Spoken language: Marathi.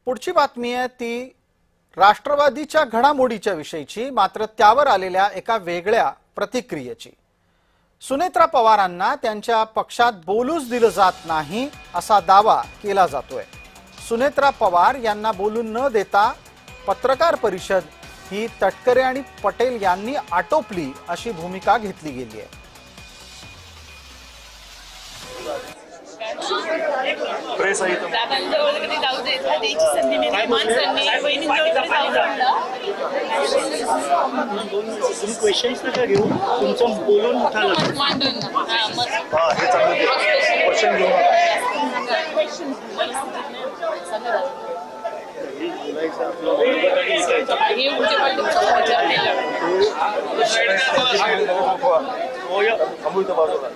पुढची बातमी आहे ती राष्ट्रवादीच्या घडामोडीच्या विषयीची, मात्र त्यावर आलेल्या एका वेगळ्या प्रतिक्रियेची। सुनेत्रा पवारांना त्यांच्या पक्षात बोलूच दिलं जात नाही असा दावा केला जातोय। सुनेत्रा पवार यांना बोलून न देता पत्रकार परिषद ही तटकरे आणि पटेल यांनी आटोपली अशी भूमिका घेतली गेली आहे। प्रेस आहे तुम्ही क्वेश्चन्स नका घेऊ, तुमचं बोलून उठालं हे चांगलं क्वेश्चन घेऊ अमृत बाजूला